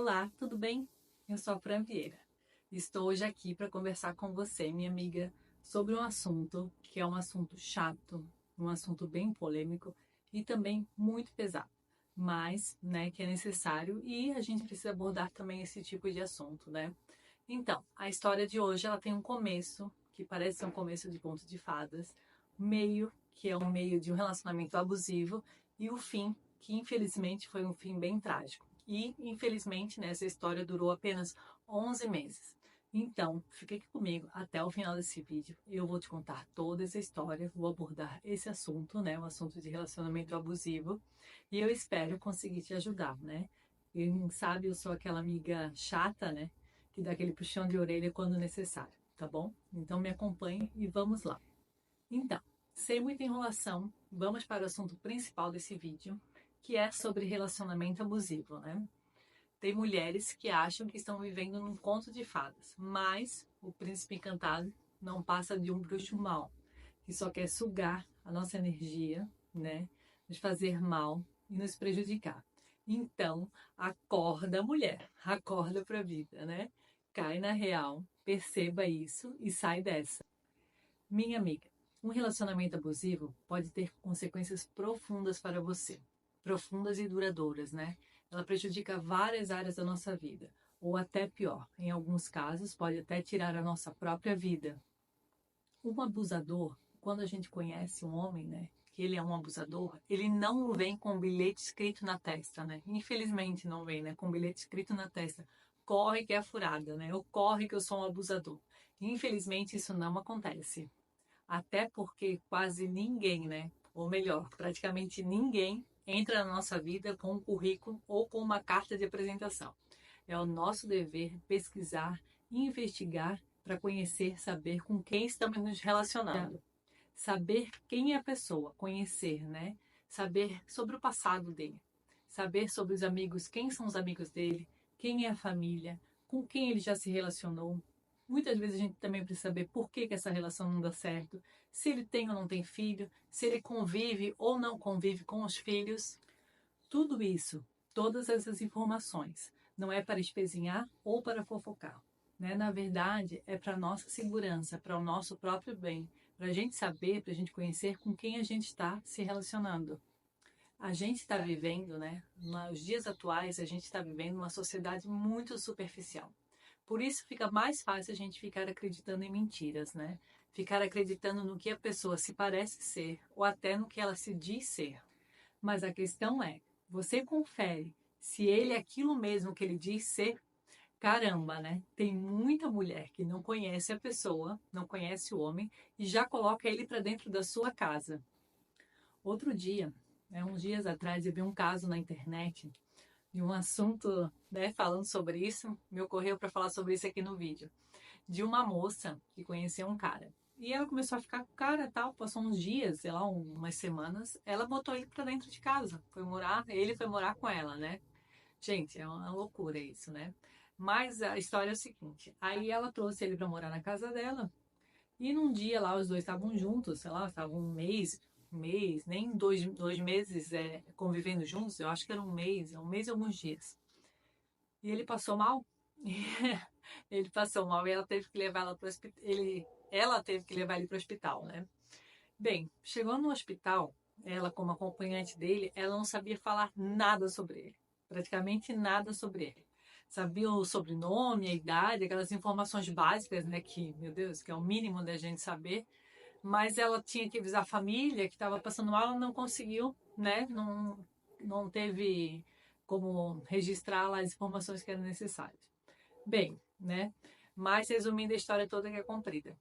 Olá, tudo bem? Eu sou a Fran Vieira. Estou hoje aqui para conversar com você, minha amiga, sobre um assunto que é um assunto chato, um assunto bem polêmico e também muito pesado, mas, que é necessário e a gente precisa abordar também esse tipo de assunto, né? Então, a história de hoje ela tem um começo que parece ser um começo de conto de fadas, meio que é um meio de um relacionamento abusivo e o fim que infelizmente foi um fim bem trágico. E infelizmente essa história durou apenas 11 meses. Então, fique aqui comigo até o final desse vídeo. Eu vou te contar toda essa história, vou abordar esse assunto, o assunto de relacionamento abusivo, e eu espero conseguir te ajudar, né? Quem sabe eu sou aquela amiga chata, que dá aquele puxão de orelha quando necessário, tá bom? Então me acompanhe e vamos lá. Então, sem muita enrolação, vamos para o assunto principal desse vídeo, que é sobre relacionamento abusivo, né? Tem mulheres que acham que estão vivendo num conto de fadas, mas o príncipe encantado não passa de um bruxo mau, que só quer sugar a nossa energia, nos fazer mal e nos prejudicar. Então, acorda, mulher, acorda para a vida, né? Cai na real, perceba isso e sai dessa. Minha amiga, um relacionamento abusivo pode ter consequências profundas para você, profundas e duradouras, né? Ela prejudica várias áreas da nossa vida, ou até pior, em alguns casos pode até tirar a nossa própria vida. Um abusador, quando a gente conhece um homem, que ele é um abusador, ele não vem com um bilhete escrito na testa, né? Infelizmente não vem, com um bilhete escrito na testa. Corre que é furada, né? Ou corre que eu sou um abusador. Infelizmente isso não acontece. Até porque quase ninguém, ou melhor, praticamente ninguém entra na nossa vida com um currículo ou com uma carta de apresentação. É o nosso dever pesquisar e investigar para conhecer, saber com quem estamos nos relacionando. Saber quem é a pessoa, conhecer, Saber sobre o passado dele. Saber sobre os amigos, quem são os amigos dele, quem é a família, com quem ele já se relacionou. Muitas vezes a gente também precisa saber por que essa relação não dá certo, se ele tem ou não tem filho, se ele convive ou não convive com os filhos. Tudo isso, todas essas informações, não é para espezinhar ou para fofocar. Na verdade, é para a nossa segurança, para o nosso próprio bem, para a gente saber, para a gente conhecer com quem a gente está se relacionando. A gente está vivendo, nos dias atuais, a gente está vivendo uma sociedade muito superficial. Por isso fica mais fácil a gente ficar acreditando em mentiras, Ficar acreditando no que a pessoa se parece ser ou até no que ela se diz ser. Mas a questão é, você confere se ele é aquilo mesmo que ele diz ser? Caramba, Tem muita mulher que não conhece a pessoa, não conhece o homem e já coloca ele para dentro da sua casa. Outro dia, uns dias atrás, eu vi um caso na internet de um assunto, falando sobre isso, me ocorreu para falar sobre isso aqui no vídeo, de uma moça que conhecia um cara. E ela começou a ficar com o cara, tal, passou uns dias, sei lá, umas semanas, ela botou ele para dentro de casa, ele foi morar com ela, Gente, é uma loucura isso, Mas a história é o seguinte, aí ela trouxe ele para morar na casa dela, e num dia lá os dois estavam juntos, sei lá, estavam um mês, nem dois meses convivendo juntos, eu acho que era um mês e alguns dias. E ele passou mal. Ele passou mal e ela teve que levar ela teve que levar ele para o hospital, Bem, chegou no hospital, ela como acompanhante dele, ela não sabia falar nada sobre ele, praticamente nada sobre ele. Sabia o sobrenome, a idade, aquelas informações básicas, que, meu Deus, que é o mínimo da gente saber, mas ela tinha que avisar a família que estava passando mal, ela não conseguiu, não teve como registrar lá as informações que eram necessárias. Bem, mas resumindo a história toda que é comprida.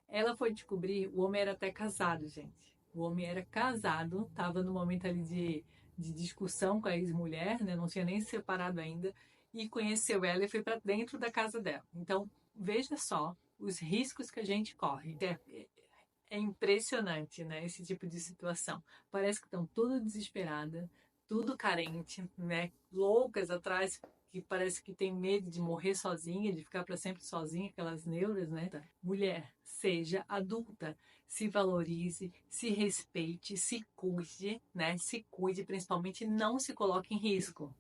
Ela foi descobrir, o homem era até casado, gente. O homem era casado, estava no momento ali de discussão com a ex-mulher, Não tinha nem se separado ainda, e conheceu ela e foi para dentro da casa dela. Então, veja só os riscos que a gente corre. É impressionante, esse tipo de situação. Parece que estão tudo desesperada, tudo carente, Loucas atrás, que parece que tem medo de morrer sozinha, de ficar para sempre sozinha, aquelas neuras, Mulher, seja adulta, se valorize, se respeite, se cuide, Se cuide, principalmente não se coloque em risco.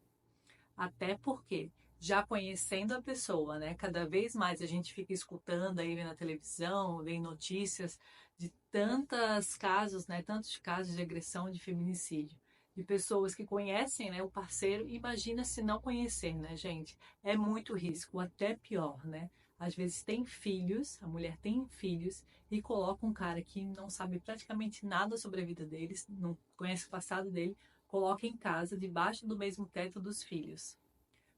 Até porque, já conhecendo a pessoa, né? Cada vez mais a gente fica escutando aí na televisão, vem notícias de tantos casos, né? Tantos casos de agressão, de feminicídio. De pessoas que conhecem, né, o parceiro, imagina se não conhecer, né, gente? É muito risco, até pior, né? Às vezes tem filhos, a mulher tem filhos e coloca um cara que não sabe praticamente nada sobre a vida deles, não conhece o passado dele, coloca em casa, debaixo do mesmo teto dos filhos.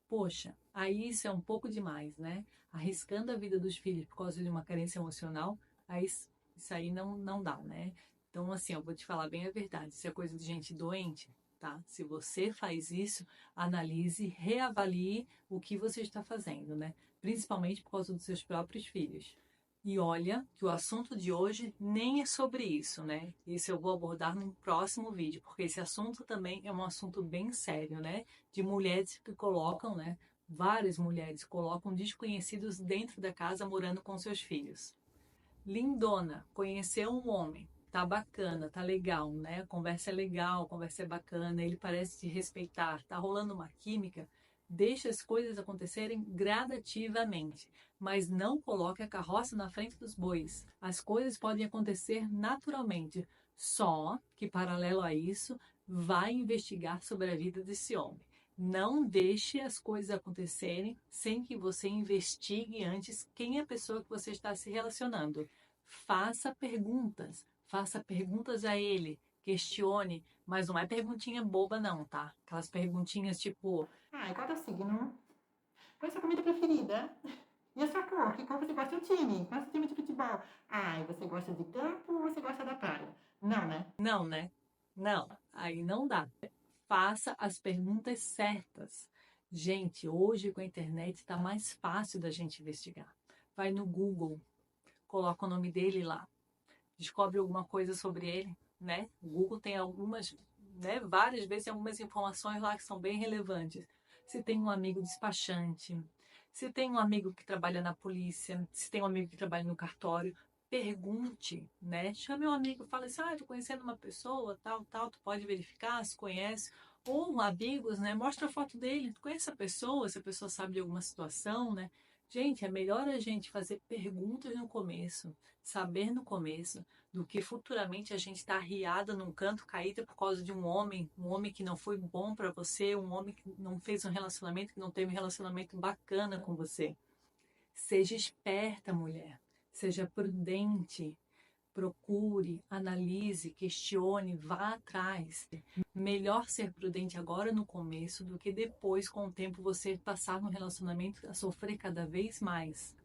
Poxa, aí isso é um pouco demais, né? Arriscando a vida dos filhos por causa de uma carência emocional, aí isso aí não dá, né? Então, assim, eu vou te falar bem a verdade. Isso é coisa de gente doente, tá? Se você faz isso, analise, reavalie o que você está fazendo, né? Principalmente por causa dos seus próprios filhos. E olha que o assunto de hoje nem é sobre isso, né? Isso eu vou abordar num próximo vídeo, porque esse assunto também é um assunto bem sério, né? De mulheres que colocam, né? Várias mulheres colocam desconhecidos dentro da casa morando com seus filhos. Lindona, conheceu um homem, tá bacana, tá legal, né? A conversa é legal, a conversa é bacana, ele parece te respeitar, tá rolando uma química. Deixa as coisas acontecerem gradativamente, mas não coloque a carroça na frente dos bois. As coisas podem acontecer naturalmente, só que, paralelo a isso, vai investigar sobre a vida desse homem. Não deixe as coisas acontecerem sem que você investigue antes quem é a pessoa que você está se relacionando. Faça perguntas a ele, questione, mas não é perguntinha boba não, tá? Aquelas perguntinhas tipo, Ai, qual é o teu signo? Qual é a sua comida preferida? E a sua cor? Que cor você gosta? O time? Qual é o seu time de futebol? Ai, você gosta de campo ou você gosta da praia? Não, né? não, né? Não, aí não dá. Faça as perguntas certas. Gente, hoje com a internet está mais fácil da gente investigar. Vai no Google, coloca o nome dele lá, descobre alguma coisa sobre ele, né? O Google tem algumas, né? Várias vezes tem algumas informações lá que são bem relevantes. Se tem um amigo despachante, se tem um amigo que trabalha na polícia, se tem um amigo que trabalha no cartório, pergunte, né? Chame um amigo, fala assim, tô conhecendo uma pessoa, tal, tal, tu pode verificar se conhece. Ou amigos, né? Mostra a foto dele, tu conhece a pessoa, se a pessoa sabe de alguma situação, né? Gente, é melhor a gente fazer perguntas no começo, saber no começo, do que futuramente a gente está arriada num canto caída por causa de um homem que não foi bom para você, um homem que não fez um relacionamento, que não teve um relacionamento bacana com você. Seja esperta, mulher. Seja prudente. Procure, analise, questione, vá atrás. Melhor ser prudente agora no começo do que depois, com o tempo, você passar no relacionamento a sofrer cada vez mais.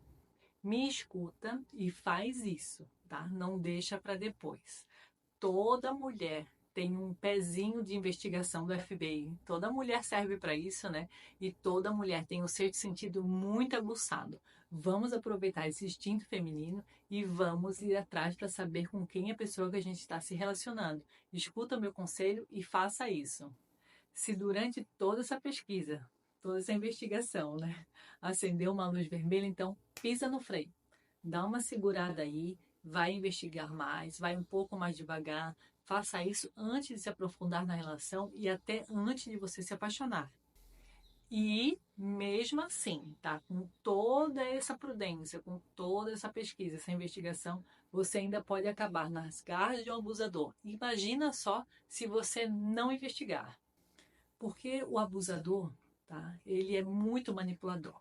Me escuta e faz isso, tá? Não deixa para depois. Toda mulher tem um pezinho de investigação do FBI. Toda mulher serve para isso, né? E toda mulher tem o sexto sentido muito aguçado. Vamos aproveitar esse instinto feminino e vamos ir atrás para saber com quem é a pessoa que a gente está se relacionando. Escuta o meu conselho e faça isso. Se durante toda essa pesquisa, toda essa investigação, né, acendeu uma luz vermelha, então pisa no freio. Dá uma segurada aí, vai investigar mais, vai um pouco mais devagar. Faça isso antes de se aprofundar na relação e até antes de você se apaixonar. E mesmo assim, tá? Com toda essa prudência, com toda essa pesquisa, essa investigação, você ainda pode acabar nas garras de um abusador. Imagina só se você não investigar. Porque o abusador, tá? Ele é muito manipulador.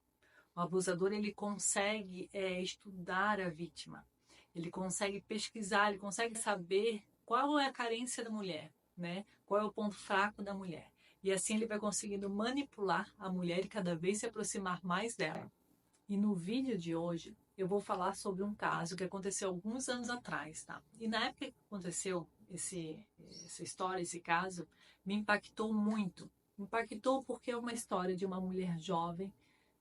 O abusador ele consegue estudar a vítima, ele consegue pesquisar, ele consegue saber qual é a carência da mulher, né? Qual é o ponto fraco da mulher. E assim ele vai conseguindo manipular a mulher e cada vez se aproximar mais dela. E no vídeo de hoje eu vou falar sobre um caso que aconteceu alguns anos atrás, tá? E na época que aconteceu essa história, esse caso, me impactou muito. Me impactou porque é uma história de uma mulher jovem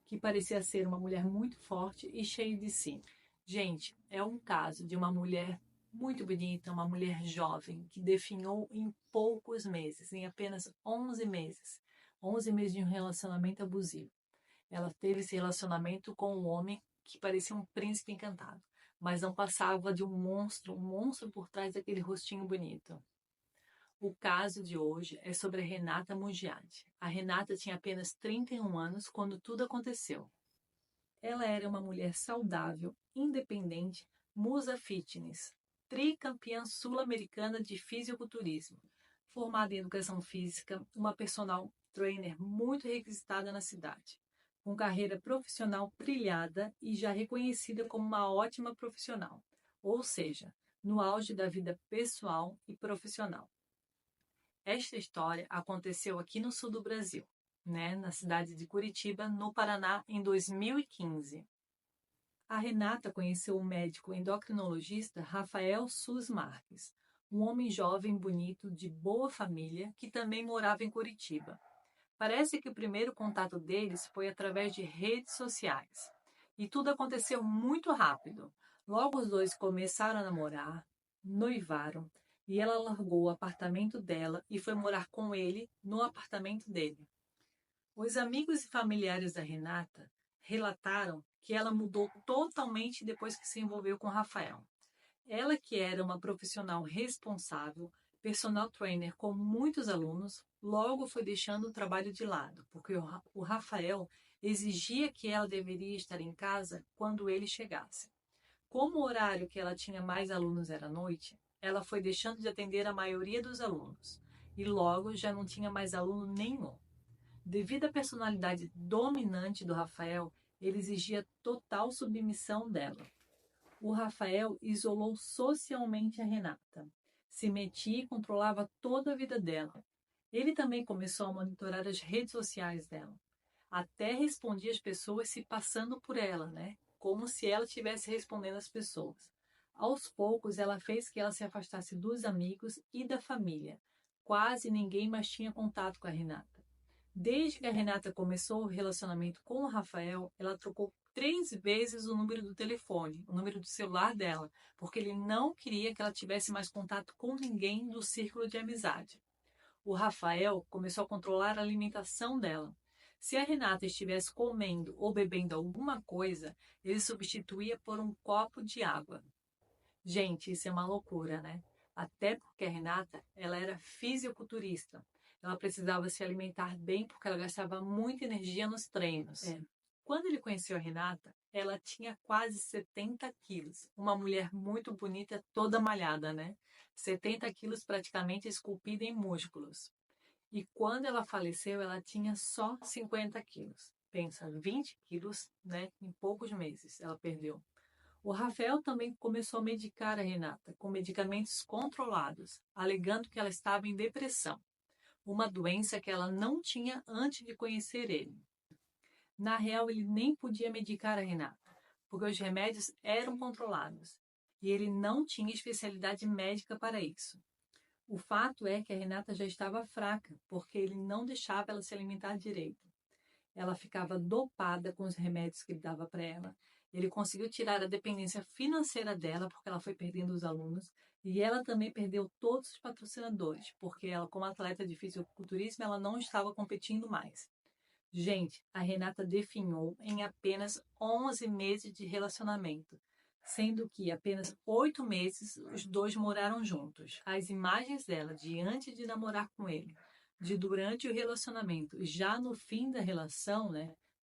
que parecia ser uma mulher muito forte e cheia de si. Gente, é um caso de uma mulher muito bonita, uma mulher jovem, que definhou em poucos meses, em apenas 11 meses. 11 meses de um relacionamento abusivo. Ela teve esse relacionamento com um homem que parecia um príncipe encantado, mas não passava de um monstro por trás daquele rostinho bonito. O caso de hoje é sobre a Renata Mugiati. A Renata tinha apenas 31 anos quando tudo aconteceu. Ela era uma mulher saudável, independente, musa fitness, tricampeã sul-americana de fisiculturismo, formada em educação física, uma personal trainer muito requisitada na cidade, com carreira profissional trilhada e já reconhecida como uma ótima profissional, ou seja, no auge da vida pessoal e profissional. Esta história aconteceu aqui no sul do Brasil, na cidade de Curitiba, no Paraná, em 2015. A Renata conheceu o médico endocrinologista Rafael Sus Marques, um homem jovem, bonito, de boa família, que também morava em Curitiba. Parece que o primeiro contato deles foi através de redes sociais. E tudo aconteceu muito rápido. Logo os dois começaram a namorar, noivaram, e ela largou o apartamento dela e foi morar com ele no apartamento dele. Os amigos e familiares da Renata relataram que ela mudou totalmente depois que se envolveu com Rafael. Ela, que era uma profissional responsável, personal trainer com muitos alunos, logo foi deixando o trabalho de lado, porque o Rafael exigia que ela deveria estar em casa quando ele chegasse. Como o horário que ela tinha mais alunos era à noite, ela foi deixando de atender a maioria dos alunos e logo já não tinha mais aluno nenhum. Devido à personalidade dominante do Rafael, ele exigia total submissão dela. O Rafael isolou socialmente a Renata, se metia e controlava toda a vida dela. Ele também começou a monitorar as redes sociais dela. Até respondia às pessoas se passando por ela, como se ela estivesse respondendo às pessoas. Aos poucos, ela fez que ela se afastasse dos amigos e da família. Quase ninguém mais tinha contato com a Renata. Desde que a Renata começou o relacionamento com o Rafael, ela trocou 3 vezes o número do telefone, o número do celular dela, porque ele não queria que ela tivesse mais contato com ninguém do círculo de amizade. O Rafael começou a controlar a alimentação dela. Se a Renata estivesse comendo ou bebendo alguma coisa, ele substituía por um copo de água. Gente, isso é uma loucura, Até porque a Renata, ela era fisiculturista. Ela precisava se alimentar bem porque ela gastava muita energia nos treinos. Quando ele conheceu a Renata, ela tinha quase 70 quilos. Uma mulher muito bonita, toda malhada, 70 quilos praticamente esculpida em músculos. E quando ela faleceu, ela tinha só 50 quilos. Pensa, 20 quilos, em poucos meses ela perdeu. O Rafael também começou a medicar a Renata com medicamentos controlados, alegando que ela estava em depressão, uma doença que ela não tinha antes de conhecer ele. Na real, ele nem podia medicar a Renata, porque os remédios eram controlados e ele não tinha especialidade médica para isso. O fato é que a Renata já estava fraca, porque ele não deixava ela se alimentar direito. Ela ficava dopada com os remédios que ele dava para ela. Ele conseguiu tirar a dependência financeira dela, porque ela foi perdendo os alunos, e ela também perdeu todos os patrocinadores, porque ela, como atleta de fisiculturismo, ela não estava competindo mais. Gente, a Renata definhou em apenas 11 meses de relacionamento, sendo que apenas 8 meses os dois moraram juntos. As imagens dela de antes de namorar com ele, de durante o relacionamento e já no fim da relação,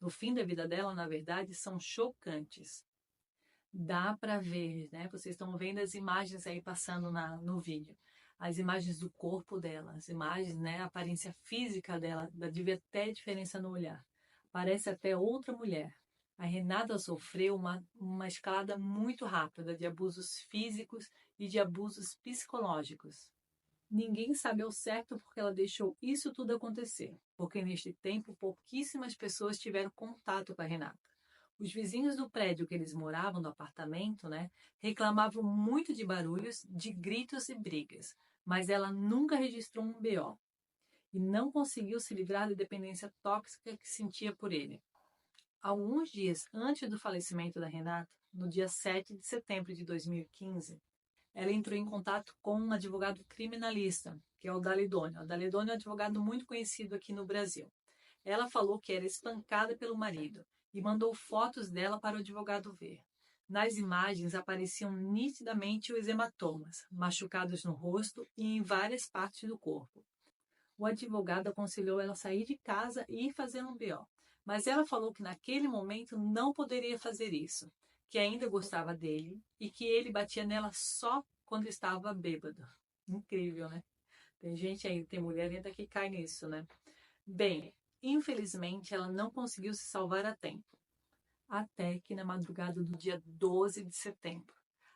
no fim da vida dela, na verdade, são chocantes. Dá para ver, Vocês estão vendo as imagens aí passando no vídeo. As imagens do corpo dela, as imagens, a aparência física dela, deve ver até diferença no olhar. Parece até outra mulher. A Renata sofreu uma escalada muito rápida de abusos físicos e de abusos psicológicos. Ninguém sabe ao certo porque ela deixou isso tudo acontecer, porque neste tempo pouquíssimas pessoas tiveram contato com a Renata. Os vizinhos do prédio que eles moravam, do apartamento, reclamavam muito de barulhos, de gritos e brigas, mas ela nunca registrou um BO e não conseguiu se livrar da dependência tóxica que sentia por ele. Alguns dias antes do falecimento da Renata, no dia 7 de setembro de 2015, ela entrou em contato com um advogado criminalista, que é o Dalidônio. O Dalidônio é um advogado muito conhecido aqui no Brasil. Ela falou que era espancada pelo marido e mandou fotos dela para o advogado ver. Nas imagens apareciam nitidamente os hematomas, machucados no rosto e em várias partes do corpo. O advogado aconselhou ela a sair de casa e ir fazer um BO, mas ela falou que naquele momento não poderia fazer isso, que ainda gostava dele e que ele batia nela só quando estava bêbado. Incrível, né? Tem gente aí, tem mulher ainda que cai nisso, né? Bem, infelizmente ela não conseguiu se salvar a tempo. Até que na madrugada do dia 12 de setembro,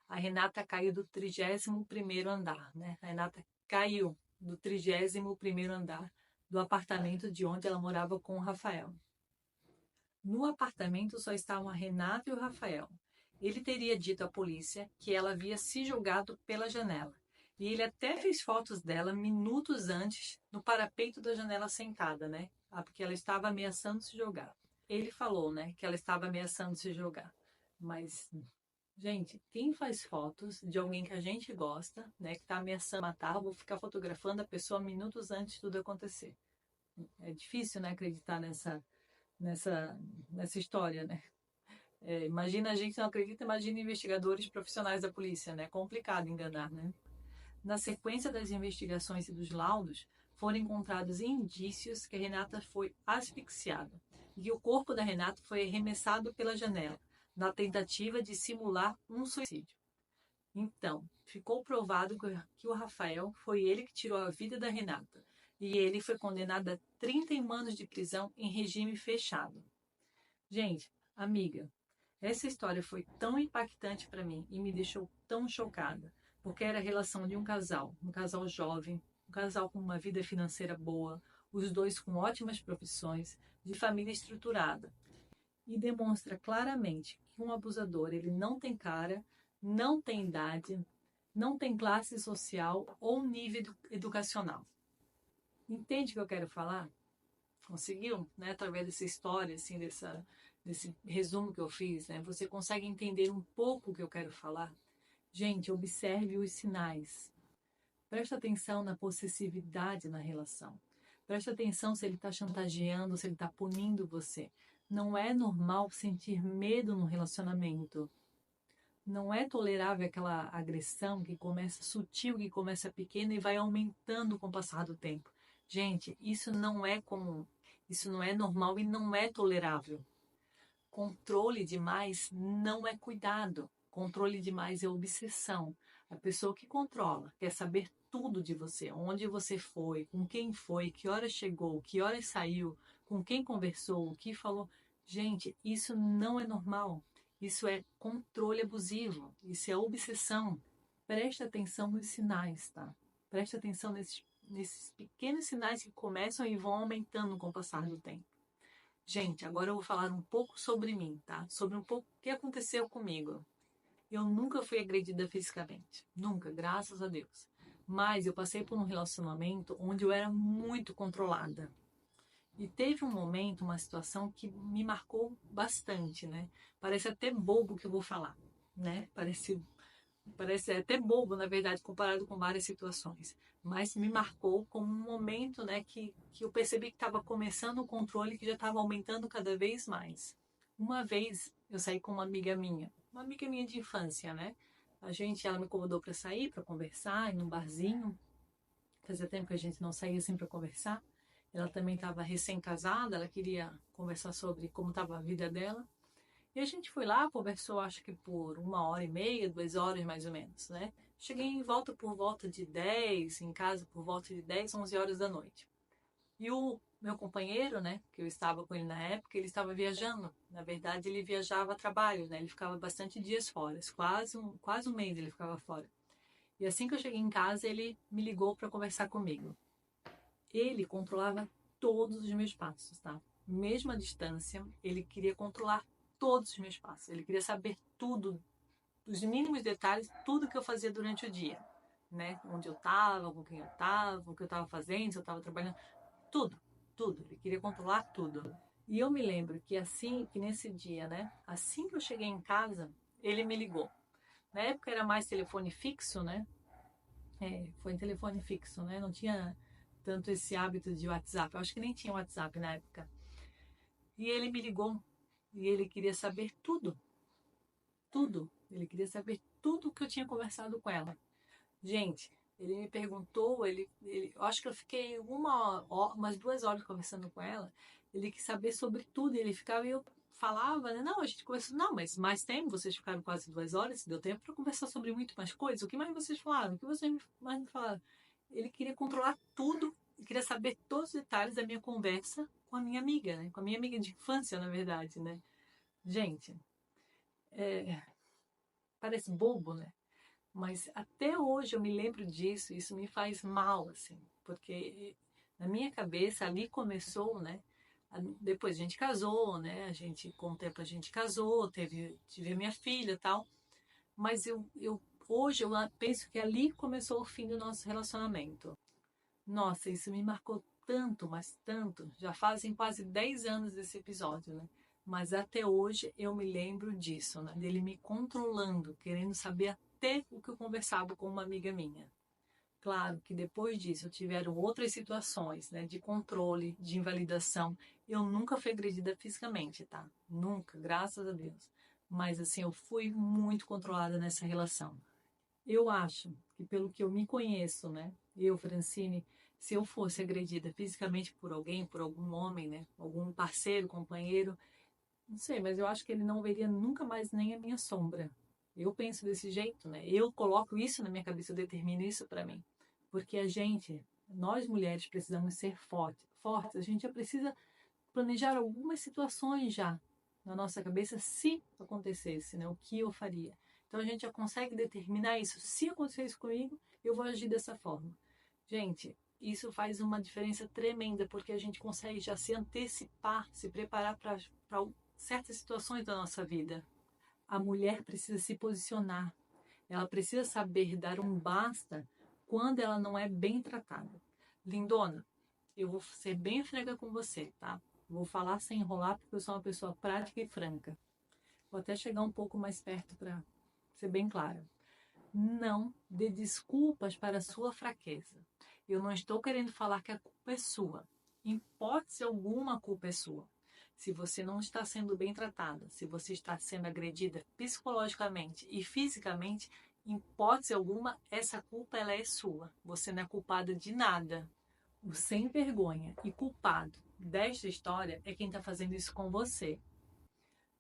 a Renata caiu do 31º andar, né? A Renata caiu do 31º andar do apartamento de onde ela morava com o Rafael. No apartamento só estavam a Renata e o Rafael. Ele teria dito à polícia que ela havia se jogado pela janela. E ele até fez fotos dela minutos antes no parapeito da janela sentada, né? Porque ela estava ameaçando se jogar. Ele falou, né, que ela estava ameaçando se jogar. Mas, gente, quem faz fotos de alguém que a gente gosta, né, que está ameaçando matar, vou ficar fotografando a pessoa minutos antes de tudo acontecer. É difícil, né, acreditar nessa história, né? Imagina, a gente não acredita, imagina investigadores profissionais da polícia, né? Complicado enganar, né? Na sequência das investigações e dos laudos, foram encontrados indícios que a Renata foi asfixiada e que o corpo da Renata foi arremessado pela janela, na tentativa de simular um suicídio. Então, ficou provado que o Rafael foi ele que tirou a vida da Renata e ele foi condenado a 31 anos de prisão em regime fechado. Gente, amiga, essa história foi tão impactante para mim e me deixou tão chocada, porque era a relação de um casal jovem, um casal com uma vida financeira boa, os dois com ótimas profissões, de família estruturada. E demonstra claramente que um abusador, ele não tem cara, não tem idade, não tem classe social ou nível educacional. Entende o que eu quero falar? Conseguiu, né, através dessa história, assim, desse resumo que eu fiz, né, você consegue entender um pouco o que eu quero falar? Gente, observe os sinais. Presta atenção na possessividade na relação. Presta atenção se ele está chantageando, se ele está punindo você. Não é normal sentir medo no relacionamento. Não é tolerável aquela agressão que começa sutil, que começa pequena e vai aumentando com o passar do tempo. Gente, isso não é comum. Isso não é normal e não é tolerável. Controle demais não é cuidado. Controle demais é obsessão. A pessoa que controla quer saber tudo de você, onde você foi, com quem foi, que hora chegou, que hora saiu, com quem conversou, o que falou. Gente, isso não é normal. Isso é controle abusivo. Isso é obsessão. Preste atenção nos sinais, tá? Preste atenção nesses pequenos sinais que começam e vão aumentando com o passar do tempo. Gente, agora eu vou falar um pouco sobre mim, tá? Sobre um pouco o que aconteceu comigo. Eu nunca fui agredida fisicamente. Nunca, graças a Deus. Mas eu passei por um relacionamento onde eu era muito controlada. E teve um momento, uma situação que me marcou bastante, né? Parece até bobo o que eu vou falar, né? Parece até bobo, na verdade, comparado com várias situações. Mas me marcou como um momento, né, que eu percebi que estava começando o controle, que já estava aumentando cada vez mais. Uma vez eu saí com uma amiga minha de infância, né? Ela me convidou para sair, para conversar, em um barzinho. Fazia tempo que a gente não saía assim para conversar. Ela também estava recém-casada, ela queria conversar sobre como estava a vida dela. E a gente foi lá, conversou acho que por 1h30, 2 horas mais ou menos, né? Cheguei por volta de 10, em casa por volta de 10, 11 horas da noite. E o meu companheiro, né, que eu estava com ele na época, ele estava viajando. Na verdade, ele viajava a trabalho, né? Ele ficava bastante dias fora, quase um mês ele ficava fora. E assim que eu cheguei em casa, ele me ligou para conversar comigo. Ele controlava todos os meus passos, tá? Mesmo à distância, ele queria controlar todos os meus passos. Ele queria saber tudo, os mínimos detalhes, tudo que eu fazia durante o dia, né? Onde eu estava, com quem eu estava, o que eu estava fazendo, se eu estava trabalhando, tudo, tudo. Ele queria controlar tudo. E eu me lembro que nesse dia, né? Assim que eu cheguei em casa, ele me ligou. Na época era mais telefone fixo, né? Foi em telefone fixo, né? Não tinha tanto esse hábito de WhatsApp. Eu acho que nem tinha WhatsApp na época. E ele me ligou e ele queria saber tudo. tudo. Ele queria saber tudo que eu tinha conversado com ela. Gente, ele me perguntou, eu acho que eu fiquei umas 2 horas conversando com ela. Ele quis saber sobre tudo. Ele ficava e eu falava, né? Não, a gente conversou. Não, mas mais tempo, vocês ficaram quase 2 horas. Deu tempo para conversar sobre muito mais coisas. O que mais vocês falaram? O que vocês mais me falaram? Ele queria controlar tudo. Queria saber todos os detalhes da minha conversa com a minha amiga, né? Com a minha amiga de infância, na verdade, né? Gente, parece bobo, né? Mas até hoje eu me lembro disso, isso me faz mal, assim, porque na minha cabeça ali começou, né? Depois a gente casou, né? Com o tempo a gente casou, tive a minha filha e tal. Mas hoje eu penso que ali começou o fim do nosso relacionamento. Nossa, isso me marcou tanto, mas tanto. Já fazem quase 10 anos desse episódio, né? Mas até hoje eu me lembro disso, né? Dele me controlando, querendo saber até o que eu conversava com uma amiga minha. Claro que depois disso tiveram outras situações, né? De controle, de invalidação. Eu nunca fui agredida fisicamente, tá? Nunca, graças a Deus. Mas assim, eu fui muito controlada nessa relação. Eu acho que pelo que eu me conheço, né? Eu, Francine, se eu fosse agredida fisicamente por alguém, por algum homem, né? Algum parceiro, companheiro, não sei, mas eu acho que ele não veria nunca mais nem a minha sombra. Eu penso desse jeito, né? Eu coloco isso na minha cabeça, eu determino isso para mim. Porque nós mulheres precisamos ser fortes. A gente já precisa planejar algumas situações já na nossa cabeça se acontecesse, né? O que eu faria. Então a gente já consegue determinar isso. Se acontecer isso comigo, eu vou agir dessa forma. Gente, isso faz uma diferença tremenda, porque a gente consegue já se antecipar, se preparar para certas situações da nossa vida. A mulher precisa se posicionar. Ela precisa saber dar um basta quando ela não é bem tratada. Lindona, eu vou ser bem franca com você, tá? Vou falar sem enrolar, porque eu sou uma pessoa prática e franca. Vou até chegar um pouco mais perto para ser bem clara. Não dê desculpas para a sua fraqueza. Eu não estou querendo falar que a culpa é sua. Em hipótese alguma, a culpa é sua. Se você não está sendo bem tratada, se você está sendo agredida psicologicamente e fisicamente, em hipótese alguma, essa culpa ela é sua. Você não é culpada de nada. O sem vergonha e culpado desta história é quem está fazendo isso com você.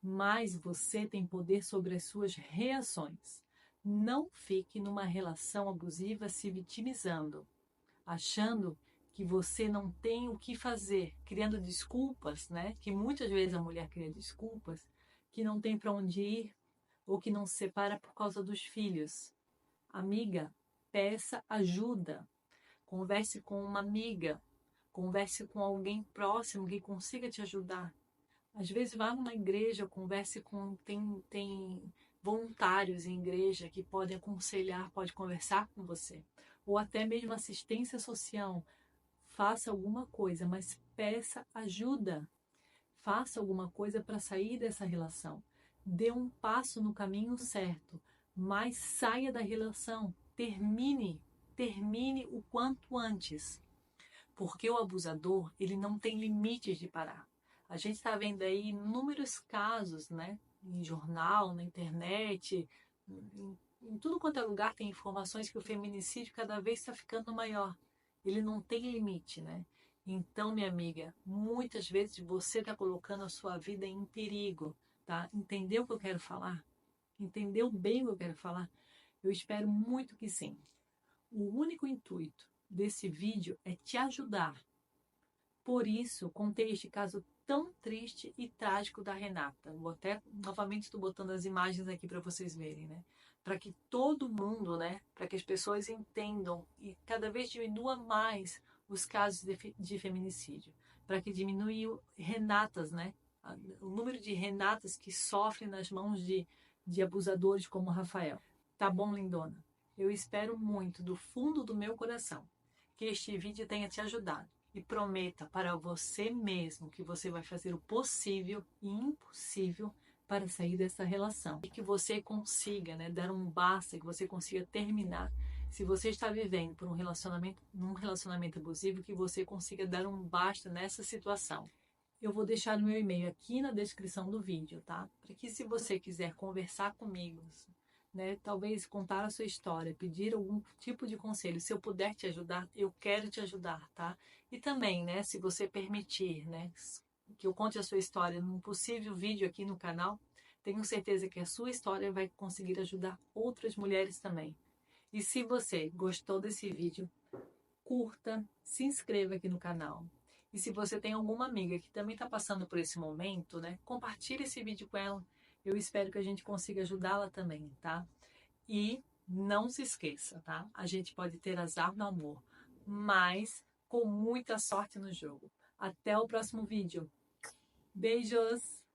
Mas você tem poder sobre as suas reações. Não fique numa relação abusiva se vitimizando, achando que você não tem o que fazer, criando desculpas, né? Que muitas vezes a mulher cria desculpas, que não tem para onde ir ou que não se separa por causa dos filhos. Amiga, peça ajuda. Converse com uma amiga, converse com alguém próximo que consiga te ajudar. Às vezes vá numa igreja, converse com... Tem voluntários em igreja que podem aconselhar, pode conversar com você. Ou até mesmo assistência social. Faça alguma coisa, mas peça ajuda. Faça alguma coisa para sair dessa relação. Dê um passo no caminho certo, mas saia da relação. Termine o quanto antes. Porque o abusador, ele não tem limites de parar. A gente está vendo aí inúmeros casos, né? Em jornal, na internet, em tudo quanto é lugar tem informações que o feminicídio cada vez está ficando maior. Ele não tem limite, né? Então, minha amiga, muitas vezes você está colocando a sua vida em perigo, tá? Entendeu o que eu quero falar? Entendeu bem o que eu quero falar? Eu espero muito que sim. O único intuito desse vídeo é te ajudar. Por isso, contei este caso tão triste e trágico da Renata. Vou até, novamente, estou botando as imagens aqui para vocês verem, né? Para que todo mundo, né? Para que as pessoas entendam e cada vez diminua mais os casos de feminicídio. Para que diminua Renatas, né? O número de Renatas que sofrem nas mãos de abusadores como o Rafael. Tá bom, lindona? Eu espero muito, do fundo do meu coração, que este vídeo tenha te ajudado. E prometa para você mesmo que você vai fazer o possível e impossível para sair dessa relação. E que você consiga, né, dar um basta, que você consiga terminar. Se você está vivendo por num relacionamento abusivo, que você consiga dar um basta nessa situação. Eu vou deixar o meu e-mail aqui na descrição do vídeo, tá? Para que se você quiser conversar comigo, né, talvez contar a sua história, pedir algum tipo de conselho, se eu puder te ajudar, eu quero te ajudar, tá? E também, né, se você permitir, né, que eu conte a sua história num possível vídeo aqui no canal, tenho certeza que a sua história vai conseguir ajudar outras mulheres também. E se você gostou desse vídeo, curta, se inscreva aqui no canal. E se você tem alguma amiga que também está passando por esse momento, né, compartilhe esse vídeo com ela. Eu espero que a gente consiga ajudá-la também, tá? E não se esqueça, tá? A gente pode ter azar no amor, mas com muita sorte no jogo. Até o próximo vídeo. Beijos!